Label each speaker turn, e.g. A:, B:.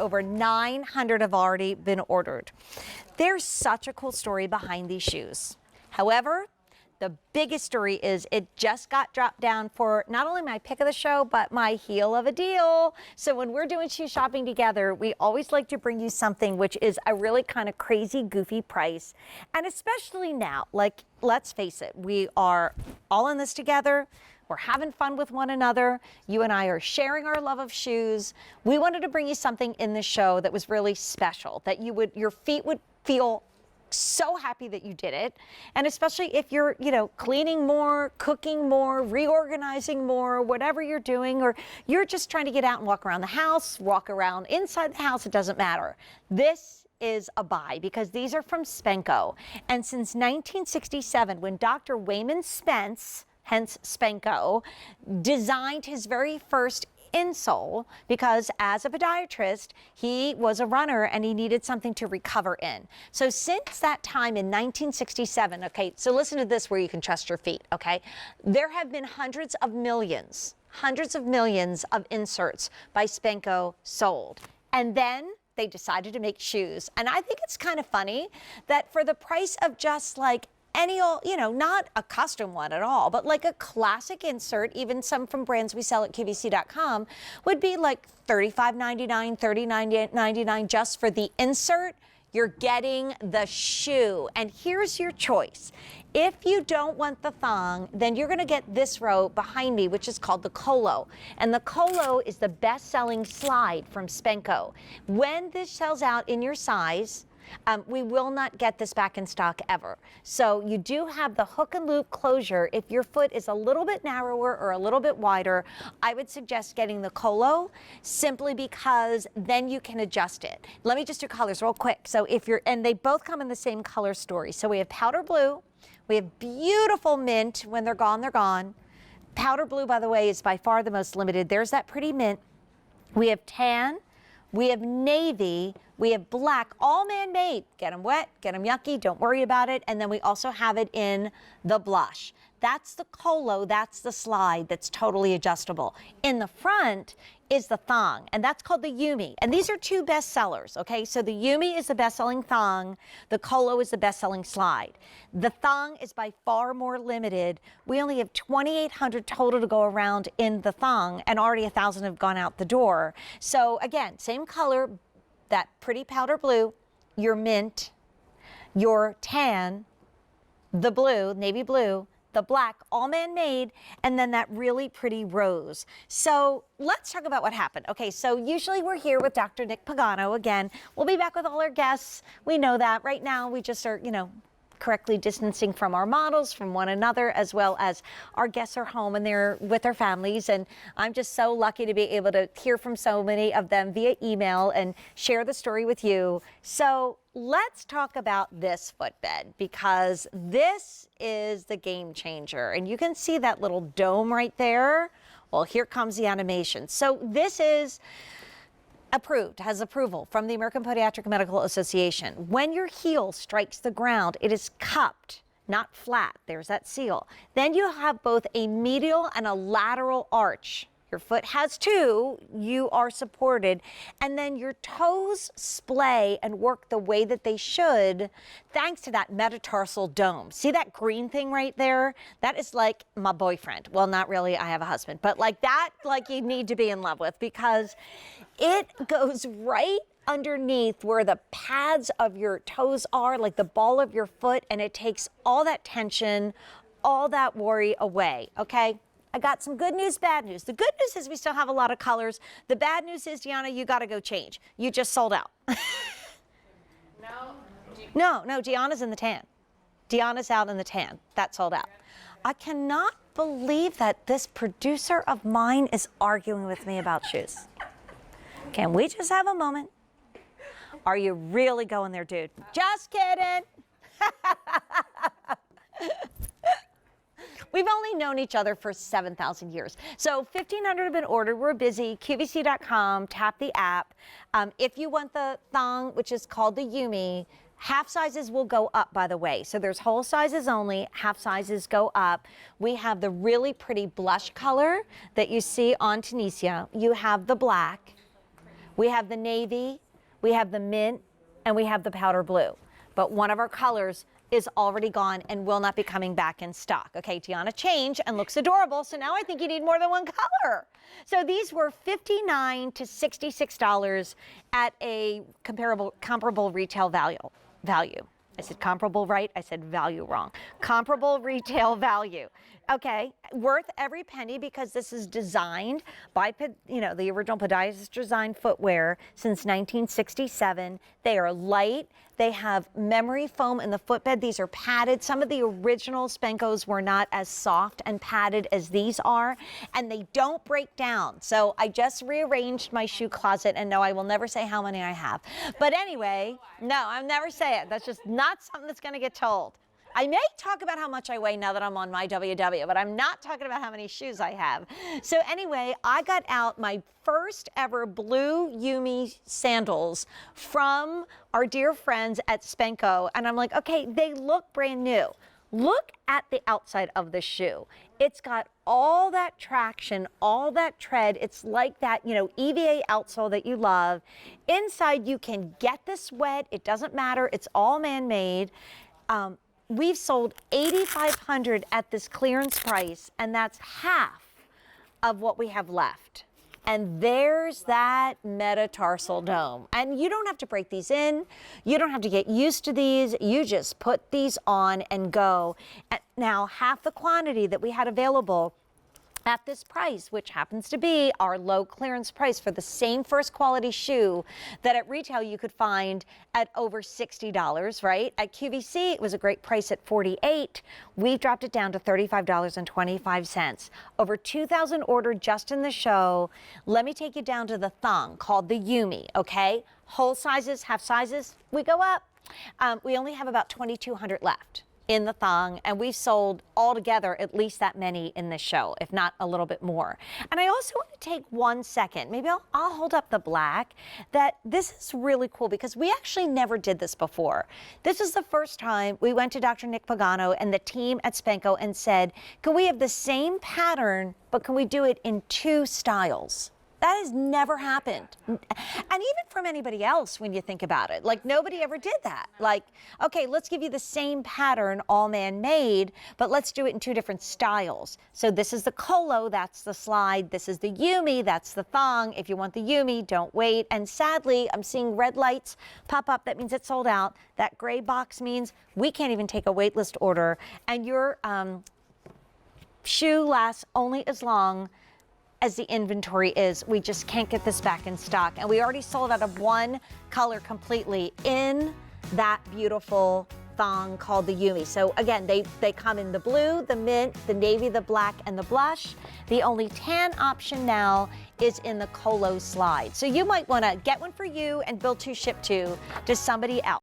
A: over 900 have already been ordered. There's such a cool story behind these shoes. However, the biggest story is it just got dropped down for not only my pick of the show, but my heel of a deal. So when we're doing shoe shopping together, we always like to bring you something which is a really kind of crazy, goofy price. And especially now, like, let's face it, we are all in this together. We're having fun with one another. You and I are sharing our love of shoes. We wanted to bring you something in the show that was really special, that your feet would feel so happy that you did it. And especially if you're, cleaning more, cooking more, reorganizing more, whatever you're doing, or you're just trying to get out and walk around the house, walk around inside the house, it doesn't matter. This is a buy because these are from Spenco. And since 1967, when Dr. Wayman Spence, hence Spenco, designed his very first insole, because as a podiatrist, he was a runner and he needed something to recover in. So since that time in 1967, okay, so listen to this where you can trust your feet, okay? There have been hundreds of millions of inserts by Spenco sold. And then they decided to make shoes. And I think it's kind of funny that for the price of just like any old, not a custom one at all, but like a classic insert, even some from brands we sell at QVC.com, would be like $35.99, $39.99 just for the insert. You're getting the shoe. And here's your choice. If you don't want the thong, then you're going to get this row behind me, which is called the Colo. And the Colo is the best-selling slide from Spenco. When this sells out in your size, we will not get this back in stock ever. So you do have the hook and loop closure. If your foot is a little bit narrower or a little bit wider, I would suggest getting the Colo simply because then you can adjust it. Let me just do colors real quick. So and they both come in the same color story. So we have powder blue, we have beautiful mint. When they're gone, they're gone. Powder blue, by the way, is by far the most limited. There's that pretty mint. We have tan, we have navy, we have black, all man-made. Get them wet, get them yucky, don't worry about it. And then we also have it in the blush. That's the Colo, that's the slide that's totally adjustable. In the front is the thong, and that's called the Yumi. And these are two best sellers, okay? So the Yumi is the best-selling thong, the Colo is the best-selling slide. The thong is by far more limited. We only have 2,800 total to go around in the thong, and already 1,000 have gone out the door. So again, same color, that pretty powder blue, your mint, your tan, the blue, navy blue, the black, all man-made, and then that really pretty rose. So let's talk about what happened. Okay, so usually we're here with Dr. Nick Pagano again. We'll be back with all our guests. We know that. Right now we just are, correctly distancing from our models, from one another, as well as our guests are home and they're with their families. And I'm just so lucky to be able to hear from so many of them via email and share the story with you. So let's talk about this footbed, because this is the game changer. And you can see that little dome right there. Well, here comes the animation. So this is approved, has approval from the American Podiatric Medical Association. When your heel strikes the ground, it is cupped, not flat. There's that seal. Then you have both a medial and a lateral arch. Your foot has two, you are supported, and then your toes splay and work the way that they should thanks to that metatarsal dome. See that green thing right there? That is like my boyfriend. Well, not really, I have a husband, but like that, like you need to be in love with, because it goes right underneath where the pads of your toes are, like the ball of your foot, and it takes all that tension, all that worry away, okay? I got some good news, bad news. The good news is we still have a lot of colors. The bad news is, Deanna, you got to go change. You just sold out. No, Deanna's in the tan. Deanna's out in the tan. That sold out. I cannot believe that this producer of mine is arguing with me about shoes. Can we just have a moment? Are you really going there, dude? Just kidding. We've only known each other for 7,000 years. So 1,500 have been ordered. We're busy. QVC.com, tap the app. If you want the thong, which is called the Yumi, half sizes will go up, by the way. So there's whole sizes only, half sizes go up. We have the really pretty blush color that you see on Tunisia. You have the black. We have the navy, we have the mint, and we have the powder blue. But one of our colors is already gone and will not be coming back in stock. Okay, Tiana changed and looks adorable, so now I think you need more than one color. So these were $59 to $66 at a comparable retail value. I said comparable right, I said value wrong. Comparable retail value. Okay, worth every penny because this is designed by, the original podiatrist designed footwear since 1967. They are light. They have memory foam in the footbed. These are padded. Some of the original Spencos were not as soft and padded as these are, and they don't break down. So I just rearranged my shoe closet, and no, I will never say how many I have. But anyway, no, I'll never say it. That's just not something that's going to get told. I may talk about how much I weigh now that I'm on my WW, but I'm not talking about how many shoes I have. So anyway, I got out my first ever blue Yumi sandals from our dear friends at Spenco. And I'm like, okay, they look brand new. Look at the outside of the shoe. It's got all that traction, all that tread. It's like that, EVA outsole that you love. Inside, you can get this wet. It doesn't matter. It's all man-made. We've sold 8,500 at this clearance price, and that's half of what we have left. And there's that metatarsal dome. And you don't have to break these in. You don't have to get used to these. You just put these on and go. And now, half the quantity that we had available at this price, which happens to be our low clearance price for the same first quality shoe that at retail you could find at over $60, right? At QVC, it was a great price at $48. We've dropped it down to $35.25. Over 2,000 ordered just in the show. Let me take you down to the thong called the Yumi, okay? Whole sizes, half sizes, we go up. We only have about 2,200 left in the thong, and we've sold altogether at least that many in this show, if not a little bit more. And I also want to take 1 second, maybe I'll hold up the black, that this is really cool because we actually never did this before. This is the first time we went to Dr. Nick Pagano and the team at Spenco and said, can we have the same pattern, but can we do it in 2 styles? That has never happened. And even from anybody else when you think about it. Like, nobody ever did that. Like, okay, let's give you the same pattern, all man-made, but let's do it in 2 different styles. So this is the Colo, that's the slide. This is the Yumi, that's the thong. If you want the Yumi, don't wait. And sadly, I'm seeing red lights pop up. That means it's sold out. That gray box means we can't even take a wait list order. And your shoe lasts only as long as the inventory is. We just can't get this back in stock. And we already sold out of 1 color completely in that beautiful thong called the Yumi. So again, they come in the blue, the mint, the navy, the black, and the blush. The only tan option now is in the Colo slide. So you might want to get one for you and build 2, ship 2 to somebody else.